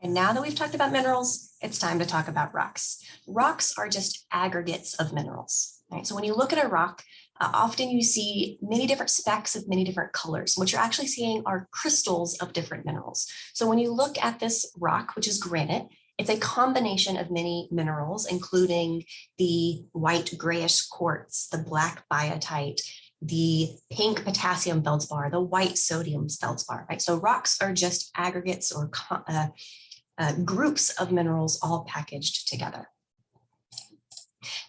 And now that we've talked about minerals, it's time to talk about rocks. Rocks are just aggregates of minerals. Right? So when you look at a rock, often you see many different specks of many different colors. What you're actually seeing are crystals of different minerals. So when you look at this rock, which is granite, it's a combination of many minerals, including the white grayish quartz, the black biotite, the pink potassium feldspar, the white sodium feldspar, right? So rocks are just aggregates or groups of minerals all packaged together.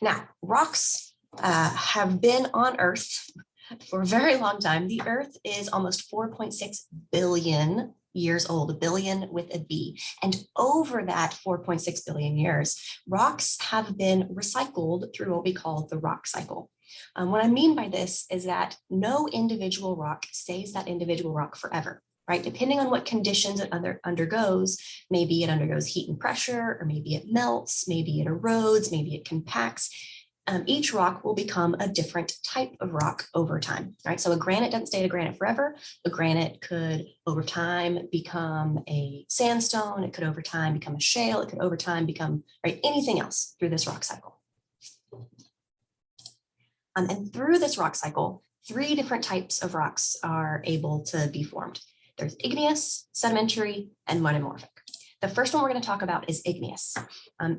Now, rocks have been on Earth for a very long time. The Earth is almost 4.6 billion years old, a billion with a B. And over that 4.6 billion years, rocks have been recycled through what we call the rock cycle. What I mean by this is that no individual rock stays that individual rock forever. Right? Depending on what conditions it undergoes, maybe it undergoes heat and pressure, or maybe it melts, maybe it erodes, maybe it compacts. Each rock will become a different type of rock over time, right? So a granite doesn't stay a granite forever. A granite could over time become a sandstone. It could over time become a shale. It could over time become anything else through this rock cycle. And through this rock cycle, 3 different types of rocks are able to be formed. There's igneous, sedimentary, and metamorphic. The first one we're going to talk about is igneous.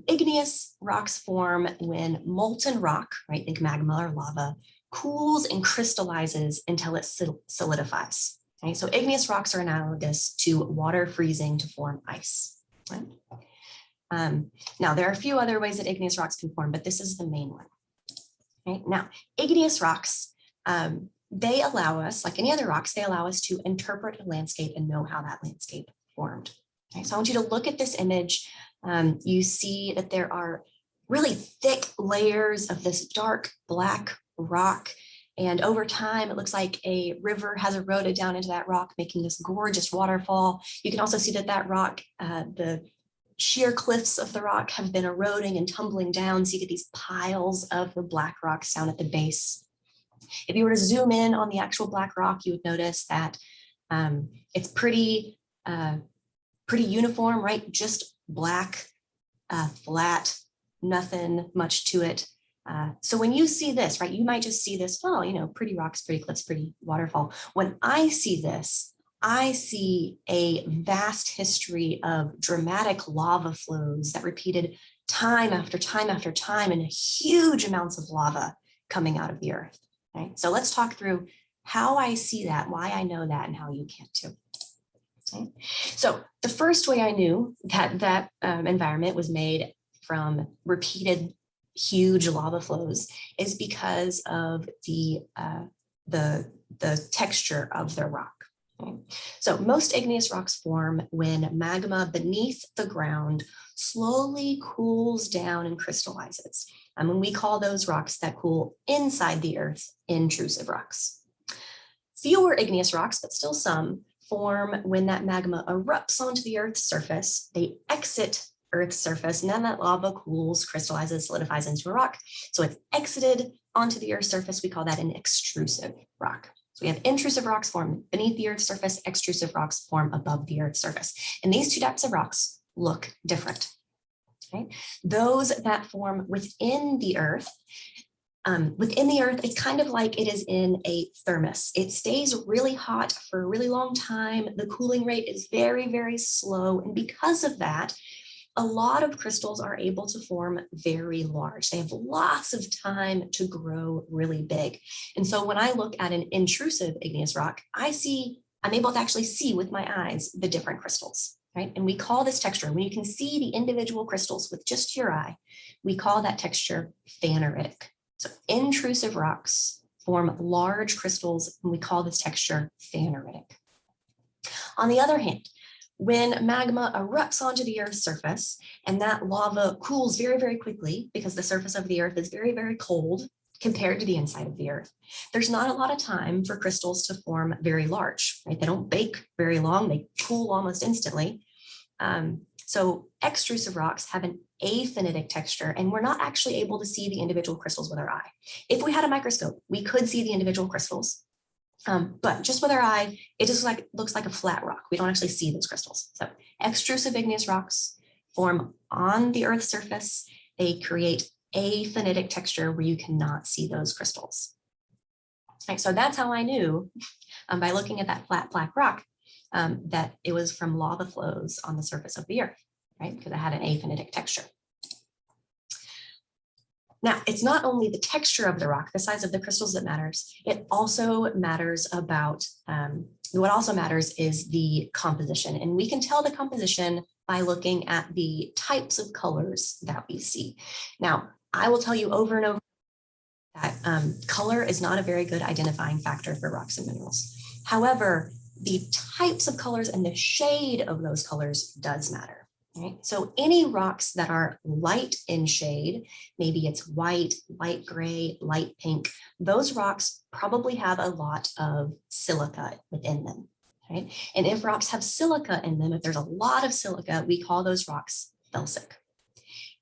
Igneous rocks form when molten rock, right, think magma or lava, cools and crystallizes until it solidifies. Okay? So igneous rocks are analogous to water freezing to form ice. Right? Now, there are a few other ways that igneous rocks can form, but this is the main one. Okay? Now, igneous rocks, they allow us, like any other rocks, they allow us to interpret a landscape and know how that landscape formed. Okay, so I want you to look at this image. You see that there are really thick layers of this dark black rock. And over time, it looks like a river has eroded down into that rock, making this gorgeous waterfall. You can also see that that rock, the sheer cliffs of the rock have been eroding and tumbling down. So you get these piles of the black rocks down at the base. If you were to zoom in on the actual black rock, you would notice that it's pretty uniform, right? Just black, flat, nothing much to it. So when you see this, right, you might just see this, oh, you know, pretty rocks, pretty cliffs, pretty waterfall. When I see this, I see a vast history of dramatic lava flows that repeated time after time after time, and huge amounts of lava coming out of the earth. Right? So let's talk through how I see that, why I know that, and how you can too. Okay? So the first way I knew that that environment was made from repeated huge lava flows is because of the texture of the rock. Okay? So most igneous rocks form when magma beneath the ground slowly cools down and crystallizes. And we call those rocks that cool inside the earth intrusive rocks. Fewer igneous rocks, but still some, form when that magma erupts onto the earth's surface. They exit Earth's surface, and then that lava cools, crystallizes, solidifies into a rock. So it's exited onto the Earth's surface. We call that an extrusive rock. So we have intrusive rocks form beneath the Earth's surface, extrusive rocks form above the Earth's surface. And these 2 types of rocks look different. Okay? Those that form within the Earth, it's kind of like it is in a thermos. It stays really hot for a really long time. The cooling rate is very, very slow. And because of that, a lot of crystals are able to form very large. They have lots of time to grow really big. And so when I look at an intrusive igneous rock, I'm able to actually see with my eyes the different crystals, right? And we call this texture, when you can see the individual crystals with just your eye, we call that texture phaneritic. So intrusive rocks form large crystals, and we call this texture phaneritic. On the other hand, when magma erupts onto the Earth's surface and that lava cools very, very quickly because the surface of the Earth is very, very cold compared to the inside of the Earth, there's not a lot of time for crystals to form very large, right? They don't bake very long, they cool almost instantly. So extrusive rocks have an aphanitic texture, and we're not actually able to see the individual crystals with our eye. If we had a microscope, we could see the individual crystals. But just with our eye, it just looks like a flat rock. We don't actually see those crystals. So Extrusive igneous rocks form on the Earth's surface. They create aphanitic texture where you cannot see those crystals. Right, so that's how I knew by looking at that flat black rock that it was from lava flows on the surface of the Earth, right? Because it had an aphanitic texture. Now, it's not only the texture of the rock, the size of the crystals that matters. It also matters about, what also matters is the composition. And we can tell the composition by looking at the types of colors that we see. Now, I will tell you over and over that color is not a very good identifying factor for rocks and minerals. However, the types of colors and the shade of those colors does matter. Right? So any rocks that are light in shade, maybe it's white, light gray, light pink, those rocks probably have a lot of silica within them. Right? And if rocks have silica in them, if there's a lot of silica, we call those rocks felsic.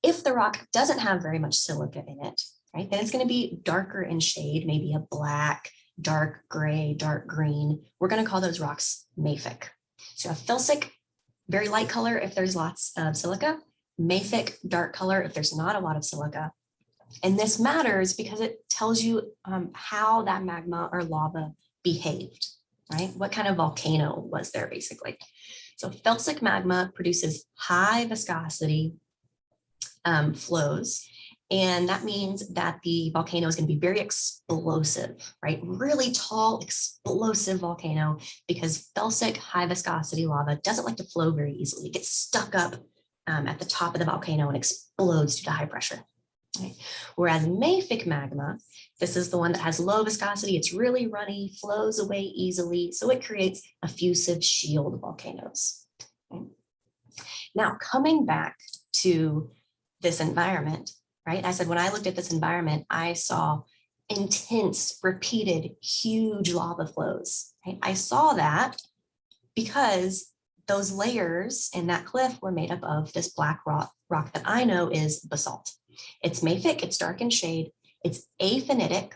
If the rock doesn't have very much silica in it, right, then it's going to be darker in shade, maybe a black, dark gray, dark green. We're going to call those rocks mafic. So a felsic, very light color if there's lots of silica, mafic, dark color if there's not a lot of silica. And this matters because it tells you how that magma or lava behaved, right? What kind of volcano was there basically. So felsic magma produces high viscosity flows. And that means that the volcano is going to be very explosive, right? Really tall, explosive volcano, because felsic high viscosity lava doesn't like to flow very easily. It gets stuck up at the top of the volcano and explodes due to high pressure. Right? Whereas mafic magma, this is the one that has low viscosity. It's really runny, flows away easily. So it creates effusive shield volcanoes. Okay? Now, coming back to this environment, right? I said, when I looked at this environment, I saw intense, repeated, huge lava flows. Right? I saw that because those layers in that cliff were made up of this black rock that I know is basalt. It's mafic, it's dark in shade, it's aphanitic,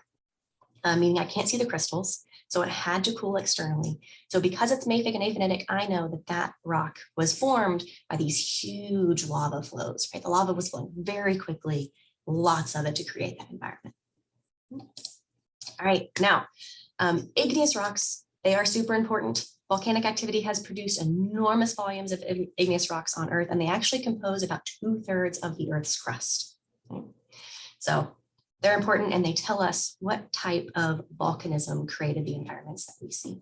meaning I can't see the crystals, so it had to cool externally. So because it's mafic and aphanitic, I know that that rock was formed by these huge lava flows, right? The lava was flowing very quickly, lots of it to create that environment. All right, now, igneous rocks, they are super important. Volcanic activity has produced enormous volumes of igneous rocks on Earth, and they actually compose about 2/3 of the Earth's crust. Okay? So they're important, and they tell us what type of volcanism created the environments that we see.